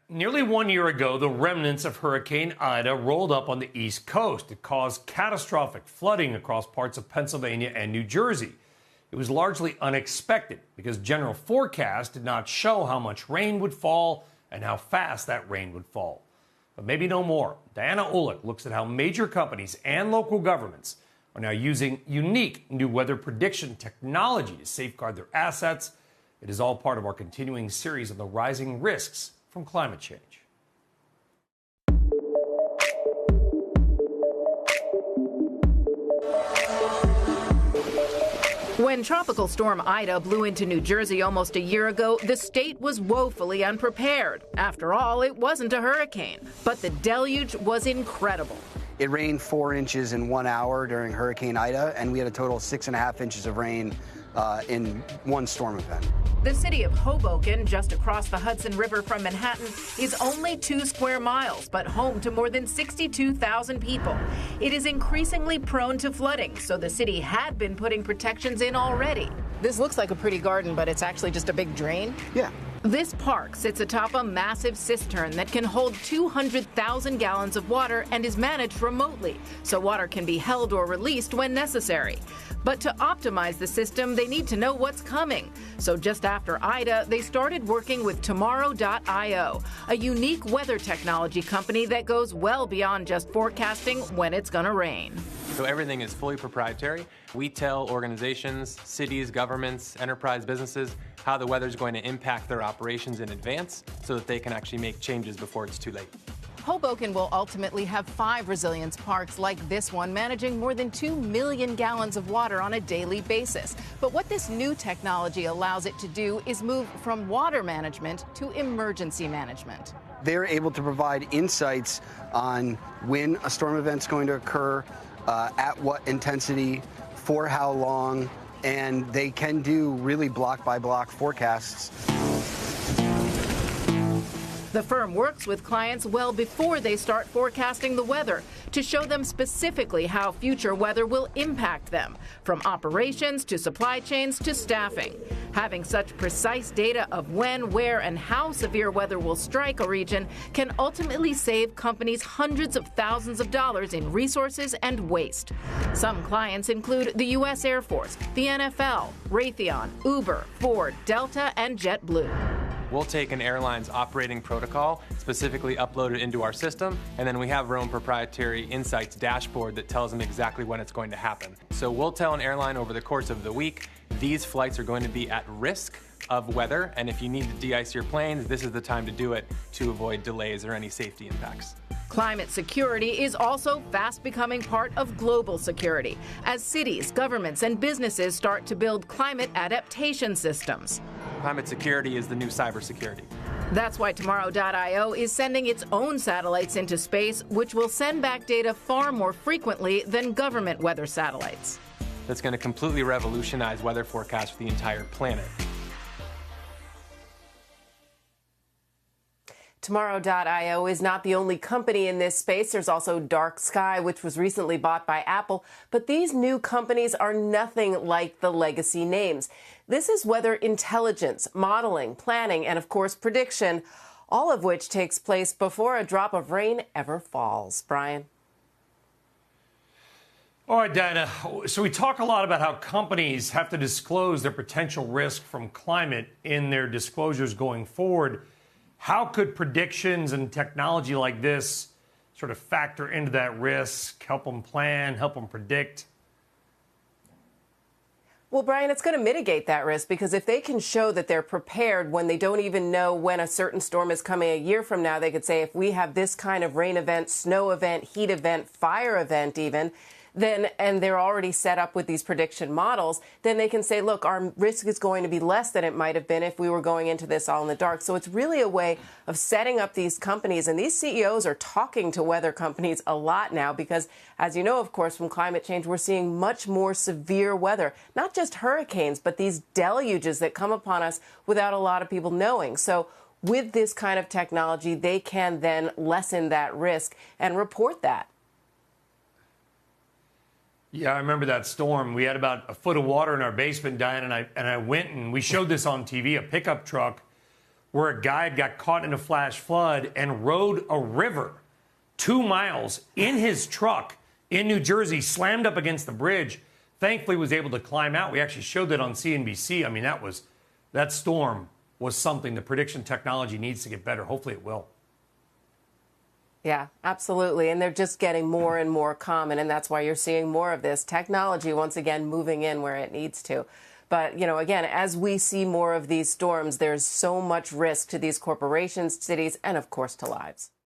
Nearly 1 year ago, the remnants of Hurricane Ida rolled up on the East Coast. It caused catastrophic flooding across parts of Pennsylvania and New Jersey. It was largely unexpected because general forecasts did not show how much rain would fall and how fast that rain would fall. But maybe no more. Diana OLICK looks at how major companies and local governments are now using unique new weather prediction technology to safeguard their assets. It is all part of our continuing series on the rising risks from climate change. When Tropical Storm Ida blew into New Jersey almost a year ago, the state was woefully unprepared. After all, it wasn't a hurricane, but the deluge was incredible. It rained 4 inches in 1 hour during Hurricane Ida, and we had a total of 6.5 inches of rain in one storm event. The city of Hoboken, just across the Hudson River from Manhattan, is only 2 square miles, but home to more than 62,000 people. It is increasingly prone to flooding, so the city had been putting protections in already. This looks like a pretty garden, but it's actually just a big drain? Yeah. This park sits atop a massive cistern that can hold 200,000 gallons of water and is managed remotely, so water can be held or released when necessary. But to optimize the system, they need to know what's coming. So just after Ida, they started working with Tomorrow.io, a unique weather technology company that goes well beyond just forecasting when it's going to rain. So everything is fully proprietary. We tell organizations, cities, governments, enterprise businesses how the weather is going to impact their operations in advance so that they can actually make changes before it's too late. Hoboken will ultimately have 5 resilience parks like this one, managing more than 2 million gallons of water on a daily basis. But what this new technology allows it to do is move from water management to emergency management. They're able to provide insights on when a storm event's going to occur, at what intensity, for how long, and they can do really block-by-block forecasts. The firm works with clients well before they start forecasting the weather to show them specifically how future weather will impact them, from operations to supply chains to staffing. Having such precise data of when, where, and how severe weather will strike a region can ultimately save companies hundreds of thousands of dollars in resources and waste. Some clients include the U.S. Air Force, the NFL, Raytheon, Uber, Ford, Delta, and JetBlue. We'll take an airline's operating protocol, specifically upload it into our system, and then we have our own proprietary insights dashboard that tells them exactly when it's going to happen. So we'll tell an airline over the course of the week, these flights are going to be at risk of weather, and if you need to de-ice your planes, this is the time to do it to avoid delays or any safety impacts. Climate security is also fast becoming part of global security as cities, governments, and businesses start to build climate adaptation systems. Climate security is the new cybersecurity. That's why Tomorrow.io is sending its own satellites into space, which will send back data far more frequently than government weather satellites. That's going to completely revolutionize weather forecasts for the entire planet. Tomorrow.io is not the only company in this space. There's also Dark Sky, which was recently bought by Apple. But these new companies are nothing like the legacy names. This is weather intelligence, modeling, planning, and of course prediction, all of which takes place before a drop of rain ever falls. Brian? All right, Diana. So we talk a lot about how companies have to disclose their potential risk from climate in their disclosures going forward. How could predictions and technology like this sort of factor into that risk, help them plan, help them predict? Well, Brian, it's going to mitigate that risk because if they can show that they're prepared when they don't even know when a certain storm is coming a year from now, they could say if we have this kind of rain event, snow event, heat event, fire event even, then, and they're already set up with these prediction models, then they can say, look, our risk is going to be less than it might have been if we were going into this all in the dark. So it's really a way of setting up these companies. And these CEOs are talking to weather companies a lot now because, as you know, of course, from climate change, we're seeing much more severe weather, not just hurricanes, but these deluges that come upon us without a lot of people knowing. So with this kind of technology, they can then lessen that risk and report that. Yeah, I remember that storm. We had about a foot of water in our basement, Diane, and I went and we showed this on TV, a pickup truck where a guy got caught in a flash flood and rode a river 2 miles in his truck in New Jersey, slammed up against the bridge. Thankfully, was able to climb out. We actually showed that on CNBC. I mean, that storm was something. The prediction technology needs to get better. Hopefully it will. Yeah, absolutely. And they're just getting more and more common. And that's why you're seeing more of this technology, once again, moving in where it needs to. But, you know, again, as we see more of these storms, there's so much risk to these corporations, cities, and, of course, to lives.